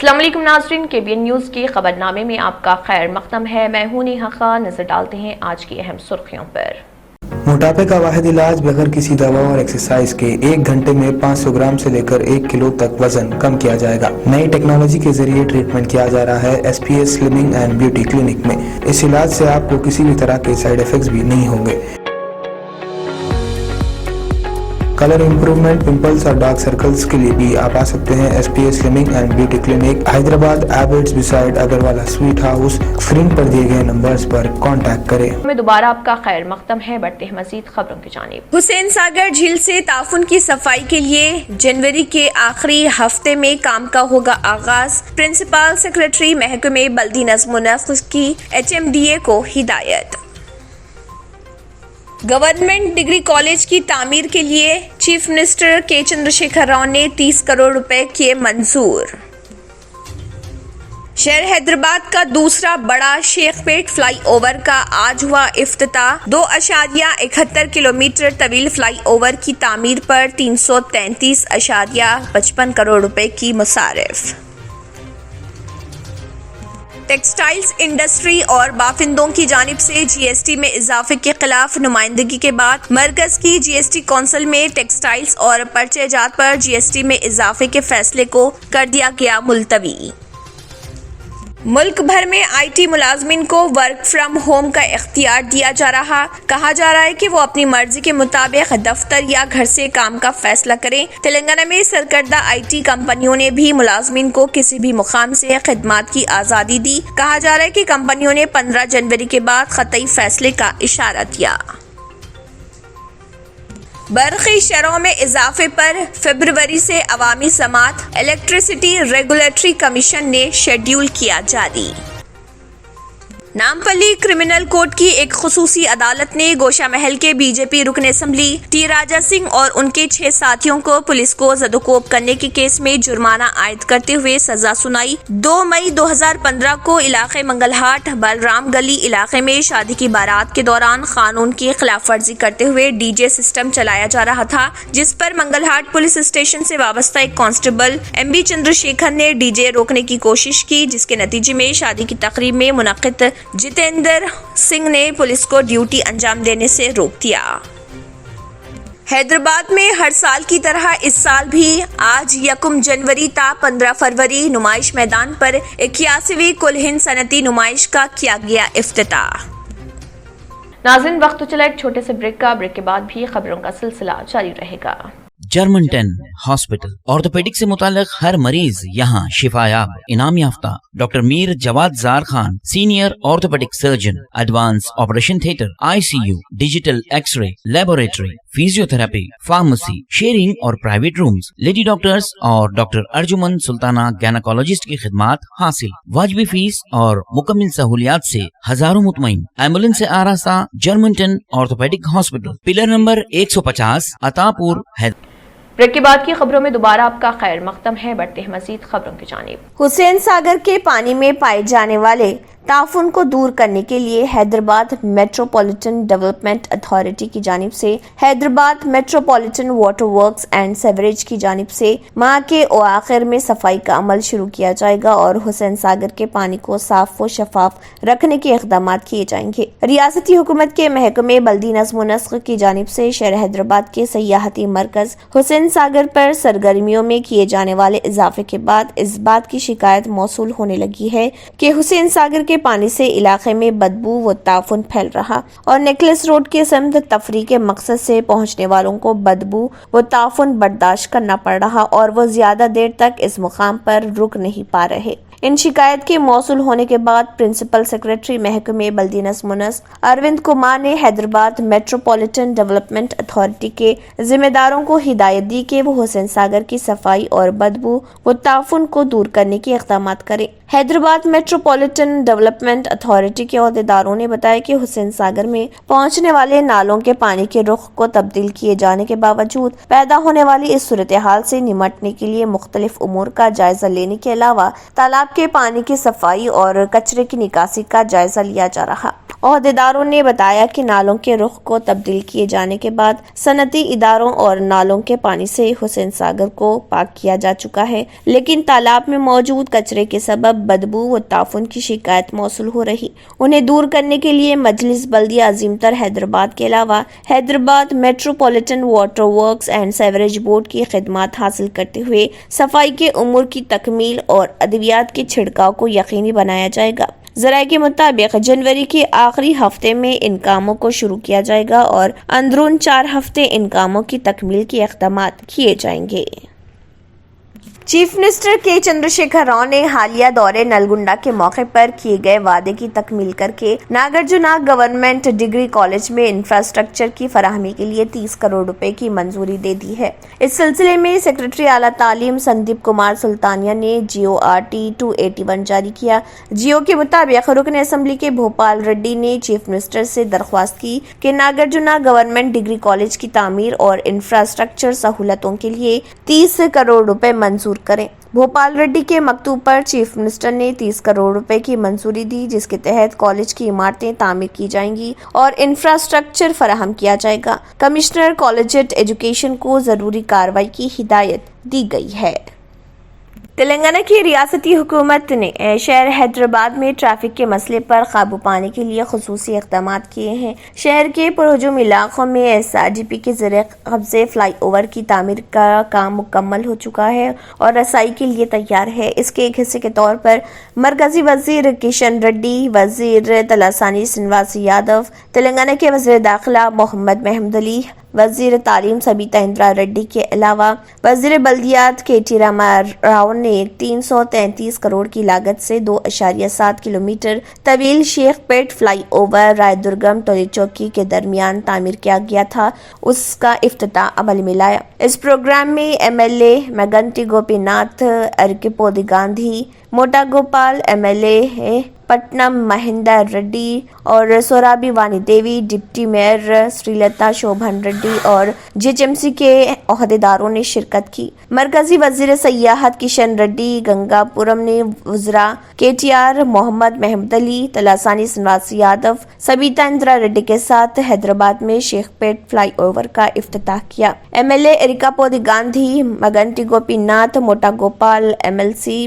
السلام علیکم ناظرین، KBN نیوز کی خبرنامے میں آپ کا خیر مقدم ہے۔ میں ہوں نیہا خان۔ نظر ڈالتے ہیں آج کی اہم سرخیوں پر۔ موٹاپے کا واحد علاج بغیر کسی دوا اور ایکسرسائز کے 1 گھنٹے میں 500 گرام سے لے کر 1 کلو تک وزن کم کیا جائے گا۔ نئی ٹیکنالوجی کے ذریعے ٹریٹمنٹ کیا جا رہا ہے SPS slimming and beauty clinic میں۔ اس علاج سے آپ کو کسی بھی طرح کے سائیڈ ایفیکٹس بھی نہیں ہوں گے۔ کلر امپروومنٹ، پمپلز اور ڈارک سرکلز کے لیے بھی آپ آ سکتے ہیں SPS slimming and beauty clinic, Hyderabad, Abbott's beside Agarwala sweet house. Screen پر دیے گئے نمبرز پر کانٹیکٹ کریں۔ میں دوبارہ آپ کا خیر مقدم ہے۔ بڑھتے ہیں مزید خبروں کی جانب۔ حسین ساگر جھیل سے تعفن کی صفائی کے لیے جنوری کے آخری ہفتے میں کام کا ہوگا آغاز۔ پرنسپل سیکرٹری محکمہ بلدی نظم و نسق کی HMDA کو ہدایت۔ گورنمنٹ ڈگری کالج کی تعمیر کے لیے چیف منسٹر کے چندرشیکھر راؤ نے 30 کروڑ روپے کیے منظور۔ شہر حیدرآباد کا دوسرا بڑا شیخ پیٹ فلائی اوور کا آج ہوا افتتاح۔ 2.71 کلومیٹر طویل فلائی اوور کی تعمیر پر 333.55 کروڑ روپے کی مصارف۔ ٹیکسٹائلز انڈسٹری اور بافندوں کی جانب سے GST میں اضافے کے خلاف نمائندگی کے بعد مرکز کی GST کونسل میں ٹیکسٹائلز اور پرچے جات پر GST میں اضافے کے فیصلے کو کر دیا گیا ملتوی۔ ملک بھر میں IT ملازمین کو ورک فرام ہوم کا اختیار دیا جا رہا۔ کہا جا رہا ہے کہ وہ اپنی مرضی کے مطابق دفتر یا گھر سے کام کا فیصلہ کریں۔ تلنگانہ میں سرکردہ IT کمپنیوں نے بھی ملازمین کو کسی بھی مقام سے خدمات کی آزادی دی۔ کہا جا رہا ہے کہ کمپنیوں نے 15 جنوری کے بعد قطعی فیصلے کا اشارہ دیا۔ برقی شرحوں میں اضافے پر فروری سے عوامی سماعت، الیکٹریسٹی ریگولیٹری کمیشن نے شیڈیول کیا جاری۔ نامپلی کرمنل کورٹ کی ایک خصوصی عدالت نے گوشہ محل کے BJP رکن اسمبلی T راجا سنگھ اور ان کے 6 ساتھیوں کو پولیس کو زدوکوب کرنے کے کیس میں جرمانہ عائد کرتے ہوئے سزا سنائی۔ 2 مئی 2015 کو علاقے منگل ہاٹ بلرام گلی علاقے میں شادی کی بارات کے دوران قانون کی خلاف ورزی کرتے ہوئے DJ سسٹم چلایا جا رہا تھا، جس پر منگل ہاٹ پولیس اسٹیشن سے وابستہ ایک کانسٹیبل MB چندرشیکھر نے DJ روکنے کی کوشش کی، جس کے نتیجے میں شادی کی تقریب میں منعقد جتیندر سنگھ نے پولیس کو ڈیوٹی انجام دینے سے روک دیا۔ حیدرآباد میں ہر سال کی طرح اس سال بھی آج 1 جنوری تا 15 فروری نمائش میدان پر 81ویں کل ہند صنعتی نمائش کا کیا گیا افتتاح۔ ناظرین، وقت تو چلا ایک چھوٹے سے بریک کا۔ بریک کے بعد بھی خبروں کا سلسلہ جاری رہے گا۔ جرمنٹن ہاسپٹل آرتھوپیڈک سے متعلق ہر مریض یہاں شفا یاب۔ انعام یافتہ ڈاکٹر میر جواد زار Khan, senior orthopaedic surgeon, advance operation theatre, ICU، digital X ray, laboratory, physio therapy, pharmacy, sharing اور پرائیویٹ رومز، لیڈی ڈاکٹرز اور ڈاکٹر ارجمن سلطانہ گینیکولوجسٹ کی خدمات حاصل۔ واجبی فیس اور مکمل سہولیات سے ہزاروں مطمئن۔ ایمبولینس سے آراستہ جرمنٹن آرتھوپیڈک ہاسپٹل، پلر نمبر 150، عطا پور، حیدرآباد۔ بریک کے بعد کی خبروں میں دوبارہ آپ کا خیر مقدم ہے۔ بڑھتے ہیں مزید خبروں کی جانب۔ حسین ساگر کے پانی میں پائے جانے والے تعفن کو دور کرنے کے لیے حیدرآباد میٹروپولیٹن ڈیولپمنٹ اتھارٹی کی جانب سے Hyderabad metropolitan water works and sewerage کی جانب سے ماہ کے اواخر میں صفائی کا عمل شروع کیا جائے گا اور حسین ساگر کے پانی کو صاف و شفاف رکھنے کے اقدامات کیے جائیں گے۔ ریاستی حکومت کے محکمہ بلدی نظم و نسق کی جانب سے شہر حیدرآباد کے سیاحتی مرکز حسین ساگر پر سرگرمیوں میں کیے جانے والے اضافے کے بعد اس بات کی شکایت موصول ہونے لگی ہے کہ حسین ساگر کے پانی سے علاقے میں بدبو و تعفن پھیل رہا اور نیکلس روڈ کے سمت تفریح کے مقصد سے پہنچنے والوں کو بدبو و تعفن برداشت کرنا پڑ رہا اور وہ زیادہ دیر تک اس مقام پر رک نہیں پا رہے۔ ان شکایت کے موصول ہونے کے بعد پرنسپل سیکرٹری محکمہ بلدی نظم و نسق اروند کمار نے حیدرآباد میٹروپولیٹن ڈیولپمنٹ اتھارٹی کے ذمہ داروں کو ہدایت دی کہ وہ حسین ساگر کی صفائی اور بدبو و تعفن کو دور کرنے کے اقدامات کریں۔ حیدرآباد میٹروپولیٹن ڈیولپمنٹ اتھارٹی کے عہدیداروں نے بتایا کہ حسین ساگر میں پہنچنے والے نالوں کے پانی کے رخ کو تبدیل کیے جانے کے باوجود پیدا ہونے والی اس صورتحال سے نمٹنے کے لیے مختلف امور کا جائزہ لینے کے علاوہ تالاب کے پانی کی صفائی اور کچرے کی نکاسی کا جائزہ لیا جا رہا۔ عہدیداروں نے بتایا کہ نالوں کے رخ کو تبدیل کیے جانے کے بعد صنعتی اداروں اور نالوں کے پانی سے حسین ساگر کو پاک کیا جا چکا ہے، لیکن تالاب میں موجود کچرے کے سبب بدبو و تعفن کی شکایت موصول ہو رہی۔ انہیں دور کرنے کے لیے مجلس بلدیہ عظیم تر حیدرآباد کے علاوہ Hyderabad metropolitan water works and sewerage board کی خدمات حاصل کرتے ہوئے صفائی کے امور کی تکمیل اور ادویات کے چھڑکاؤ کو یقینی بنایا جائے گا۔ ذرائع کے مطابق جنوری کے آخری ہفتے میں ان کاموں کو شروع کیا جائے گا اور اندرون 4 ہفتے ان کاموں کی تکمیل کے اقدامات کیے جائیں گے۔ چیف منسٹر کے چندرشیکھر راؤ نے حالیہ دورے نلگنڈا کے موقع پر کیے گئے وعدے کی تکمیل کر کے ناگرجنا گورنمنٹ ڈگری کالج میں انفراسٹرکچر کی فراہمی کے لیے 30 کروڑ روپے کی منظوری دے دی ہے۔ اس سلسلے میں سیکرٹری اعلیٰ تعلیم سندیپ کمار سلطانیہ نے GORT 281 جاری کیا۔ GO کے مطابق رکن اسمبلی کے بھوپال ریڈی نے چیف منسٹر سے درخواست کی کہ ناگرجنا گورنمنٹ ڈگری کالج کی تعمیر اور انفراسٹرکچر سہولتوں کے لیے 30 کروڑ روپے منظور کریں۔ بھوپال ریڈی کے مکتوب پر چیف منسٹر نے 30 کروڑ روپے کی منظوری دی، جس کے تحت کالج کی عمارتیں تعمیر کی جائیں گی اور انفراسٹرکچر فراہم کیا جائے گا۔ کمشنر کالجیٹ ایجوکیشن کو ضروری کارروائی کی ہدایت دی گئی ہے۔ تلنگانہ کی ریاستی حکومت نے شہر حیدرآباد میں ٹریفک کے مسئلے پر قابو پانے کے لیے خصوصی اقدامات کیے ہیں۔ شہر کے پرہجوم علاقوں میں SRDP کے زیر قبضے فلائی اوور کی تعمیر کا کام مکمل ہو چکا ہے اور رسائی کے لیے تیار ہے۔ اس کے ایک حصے کے طور پر مرکزی وزیر کشن ریڈی، وزیر تلاسانی سرینواس یادو، تلنگانہ کے وزیر داخلہ محمد محمود علی، وزیر تعلیم سبیتا اندرا ریڈی کے علاوہ وزیر بلدیات KT راما راؤ نے 333 کروڑ کی لاگت سے 2.7 کلومیٹر طویل شیخ پیٹ فلائی اوور رائے درگم ٹولی چوکی کے درمیان تعمیر کیا گیا تھا، اس کا افتتاح عمل میں لایا۔ اس پروگرام میں MLA مگنٹی گوپی ناتھ، ارکیپودی گاندھی، موٹا گوپال MLA پٹنم مہندر ریڈی اور سورابھی وانی دیوی، ڈپٹی میئر سری لتا شوبھن ریڈی اور GHMC کے عہدیداروں نے شرکت کی۔ مرکزی وزیر سیاحت کشن ریڈی، گنگا پورم نے وزراء KTR محمد محمود علی، تلاسانی سرینواس یادو، سبیتا اندرا ریڈی کے ساتھ حیدرآباد میں شیخ پیٹ فلائی اوور کا افتتاح کیا۔ MLA اریکاپودی گاندھی، مگنٹی گوپی ناتھ، موٹا گوپال MLC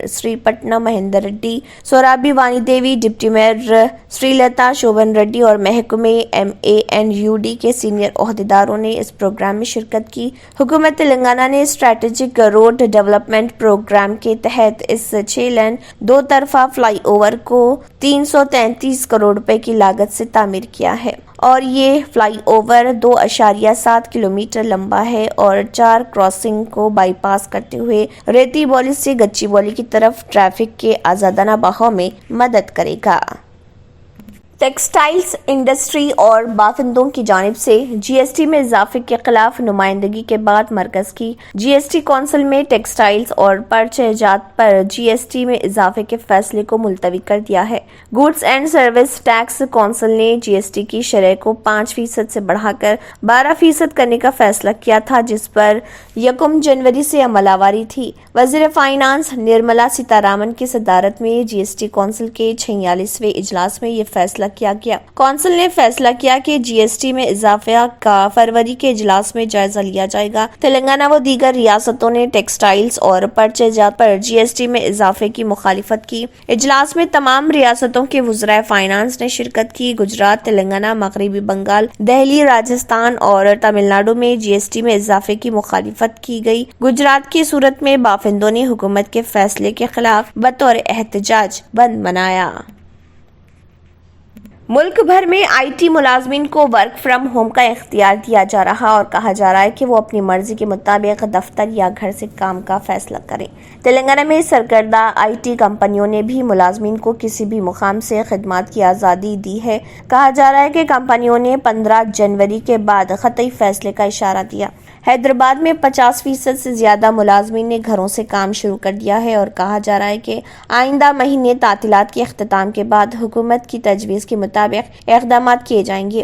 سری پٹنم مہندر ریڈی، سورابھی وانی دیوی، ڈپٹی میئر سری لتا شوبھن ریڈی اور محکمے MANUD کے سینئر عہدیداروں نے اس پروگرام میں شرکت کی۔ حکومت تلنگانہ نے اسٹریٹجک روڈ ڈیولپمنٹ پروگرام کے تحت اس 6 لین 2 طرفہ فلائی اوور کو 333 کروڑ روپے کی لاگت سے تعمیر کیا ہے اور یہ فلائی اوور 2.7 کلومیٹر لمبا ہے اور 4 کراسنگ کو بائی پاس کرتے ہوئے ریتی بولی سے گچی بولی کی طرف ٹریفک کے آزادانہ بہاؤ میں مدد کرے گا۔ ٹیکسٹائلز انڈسٹری اور بافندوں کی جانب سے GST میں اضافے کے خلاف نمائندگی کے بعد مرکز کی GST کونسل میں ٹیکسٹائلز اور پرچہ جات پر GST میں اضافے کے فیصلے کو ملتوی کر دیا ہے۔ Goods and service tax council نے GST کی شرح کو 5% سے بڑھا کر 12% کرنے کا فیصلہ کیا تھا، جس پر 1 جنوری سے عمل آوری تھی۔ وزیر فائنانس نرملا سیتارمن کی صدارت میں GST کونسل کے 46ویں اجلاس میں یہ فیصلہ کیا گیا۔ کونسل نے فیصلہ کیا کہ GST میں اضافہ کا فروری کے اجلاس میں جائزہ لیا جائے گا۔ تلنگانہ و دیگر ریاستوں نے ٹیکسٹائلز اور پرچہ جات پر GST میں اضافے کی مخالفت کی۔ اجلاس میں تمام ریاستوں کے وزرائے فائنانس نے شرکت کی۔ گجرات، تلنگانہ، مغربی بنگال، دہلی، راجستھان اور تمل ناڈو میں GST میں اضافے کی مخالفت کی گئی۔ گجرات کی صورت میں بافندوں نے حکومت کے فیصلے کے خلاف بطور احتجاج بند منایا۔ ملک بھر میں IT ملازمین کو ورک فرام ہوم کا اختیار دیا جا رہا اور کہا جا رہا ہے کہ وہ اپنی مرضی کے مطابق دفتر یا گھر سے کام کا فیصلہ کریں۔ تلنگانہ میں سرکردہ IT کمپنیوں نے بھی ملازمین کو کسی بھی مقام سے خدمات کی آزادی دی ہے۔ کہا جا رہا ہے کہ کمپنیوں نے 15 جنوری کے بعد قطعی فیصلے کا اشارہ دیا۔ حیدرآباد میں 50% سے زیادہ ملازمین نے گھروں سے کام شروع کر دیا ہے اور کہا جا رہا ہے کہ آئندہ مہینے تعطیلات کے اختتام کے بعد حکومت کی تجویز کے مطابق اقدامات کیے جائیں گے۔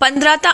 15 ta